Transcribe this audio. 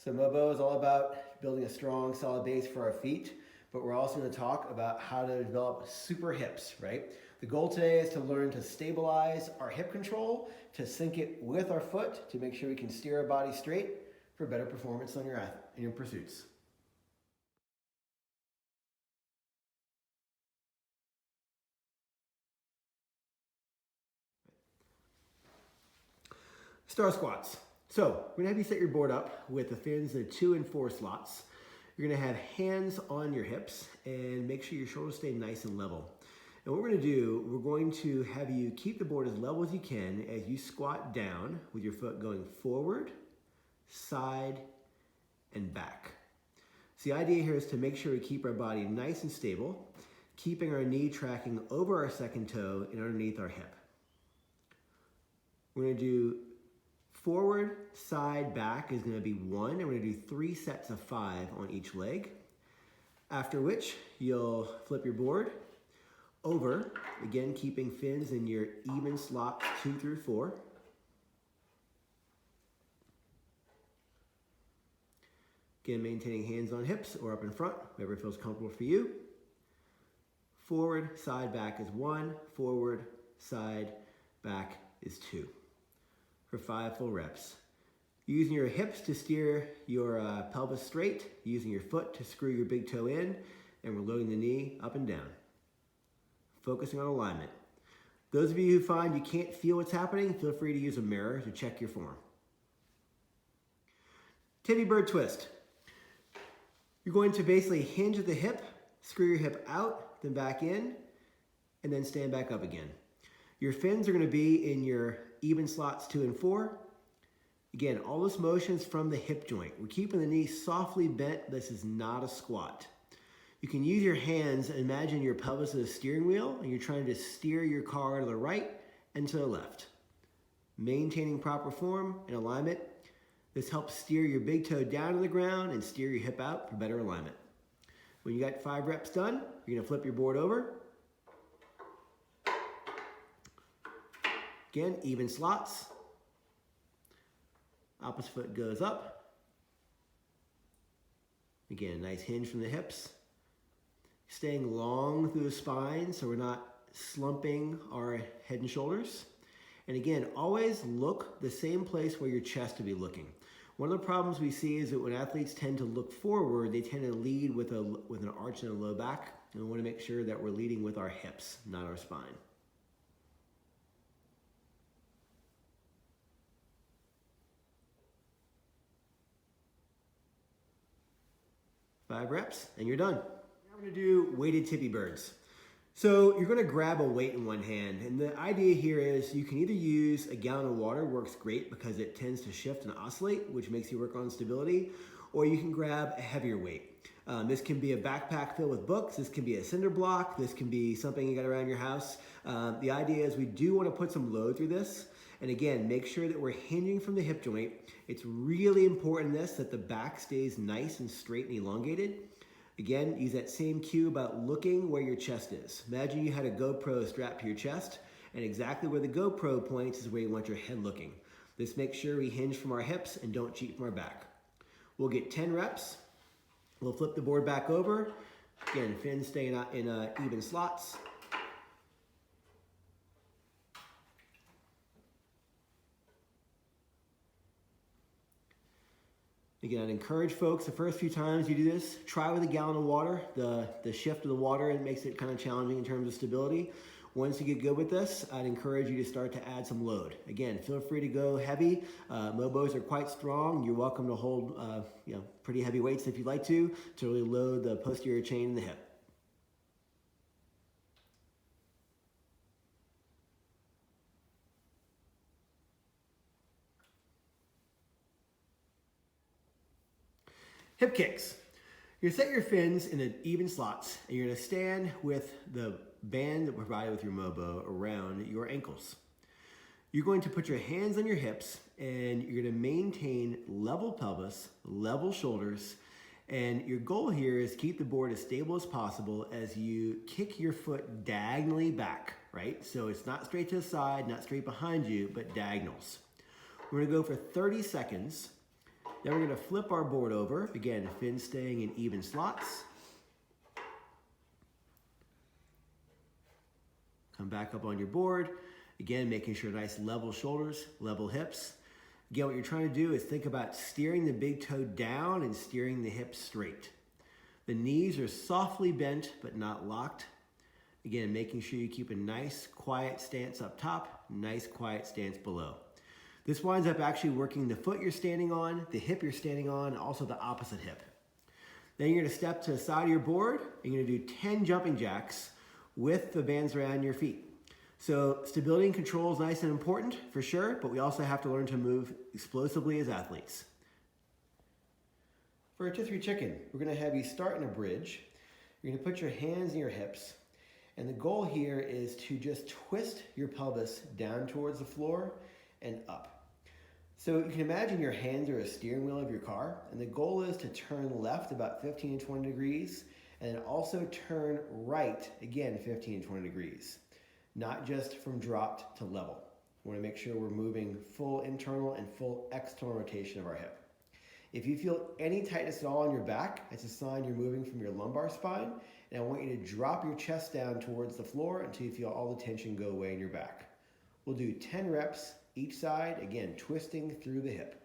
So Mobo is all about building a strong, solid base for our feet, but we're also going to talk about how to develop super hips, right? The goal today is to learn to stabilize our hip control, to sync it with our foot, to make sure we can steer our body straight for better performance on your pursuits. Star squats. So we're gonna have you set your board up with the fins in 2 and 4 slots. You're gonna have hands on your hips and make sure your shoulders stay nice and level. And what we're gonna do, we're going to have you keep the board as level as you can as you squat down with your foot going forward, side, and back. So the idea here is to make sure we keep our body nice and stable, keeping our knee tracking over our second toe and underneath our hip. We're gonna do forward, side, back is gonna be 1, and we're gonna do 3 sets of 5 on each leg. After which, you'll flip your board over, again, keeping fins in your even slots 2 through 4. Again, maintaining hands on hips or up in front, whatever feels comfortable for you. Forward, side, back is 1. Forward, side, back is 2. For 5 full reps. Using your hips to steer your pelvis straight, using your foot to screw your big toe in, and we're loading the knee up and down. Focusing on alignment. Those of you who find you can't feel what's happening, feel free to use a mirror to check your form. Tippy bird twist. You're going to basically hinge at the hip, screw your hip out, then back in, and then stand back up again. Your fins are going to be in your even slots 2 and 4. Again, all this motion is from the hip joint. We're keeping the knee softly bent. This is not a squat. You can use your hands and imagine your pelvis as a steering wheel and you're trying to steer your car to the right and to the left. Maintaining proper form and alignment. This helps steer your big toe down to the ground and steer your hip out for better alignment. When you got 5 reps done, you're going to flip your board over. Again, even slots. Opposite foot goes up. Again, nice hinge from the hips. Staying long through the spine so we're not slumping our head and shoulders. And again, always look the same place where your chest will be looking. One of the problems we see is that when athletes tend to look forward, they tend to lead with an arch and a low back. And we want to make sure that we're leading with our hips, not our spine. Five reps, and you're done. Now we're gonna do weighted tippy birds. So you're gonna grab a weight in one hand, and the idea here is you can either use a gallon of water, works great because it tends to shift and oscillate, which makes you work on stability, or you can grab a heavier weight. This can be a backpack filled with books, this can be a cinder block, this can be something you got around your house. The idea is we do wanna put some load through this, and again, make sure that we're hinging from the hip joint. It's really important in this that the back stays nice and straight and elongated. Again, use that same cue about looking where your chest is. Imagine you had a GoPro strapped to your chest, and exactly where the GoPro points is where you want your head looking. This makes sure we hinge from our hips and don't cheat from our back. We'll get 10 reps. We'll flip the board back over. Again, fins staying in even slots. Again, I'd encourage folks, the first few times you do this, try with a gallon of water. The shift of the water, it makes it kind of challenging in terms of stability. Once you get good with this, I'd encourage you to start to add some load. Again, feel free to go heavy. Mobos are quite strong. You're welcome to hold pretty heavy weights if you'd like to really load the posterior chain in the hip. Hip kicks. You're gonna set your fins in even slots and you're gonna stand with the band that we're provided with your Mobo around your ankles. You're going to put your hands on your hips and you're gonna maintain level pelvis, level shoulders, and your goal here is keep the board as stable as possible as you kick your foot diagonally back, right? So it's not straight to the side, not straight behind you, but diagonals. We're gonna go for 30 seconds. Then we're going to flip our board over. Again, fins staying in even slots. Come back up on your board. Again, making sure nice level shoulders, level hips. Again, what you're trying to do is think about steering the big toe down and steering the hips straight. The knees are softly bent but not locked. Again, making sure you keep a nice quiet stance up top, nice quiet stance below. This winds up actually working the foot you're standing on, the hip you're standing on, and also the opposite hip. Then you're gonna step to the side of your board, and you're gonna do 10 jumping jacks with the bands around your feet. So stability and control is nice and important for sure, but we also have to learn to move explosively as athletes. For a 2-3 chicken, we're gonna have you start in a bridge. You're gonna put your hands in your hips, and the goal here is to just twist your pelvis down towards the floor and up. So you can imagine your hands are a steering wheel of your car, and the goal is to turn left about 15 to 20 degrees, and then also turn right, again, 15 to 20 degrees. Not just from dropped to level. We want to make sure we're moving full internal and full external rotation of our hip. If you feel any tightness at all on your back, it's a sign you're moving from your lumbar spine, and I want you to drop your chest down towards the floor until you feel all the tension go away in your back. We'll do 10 reps each side, again, twisting through the hip.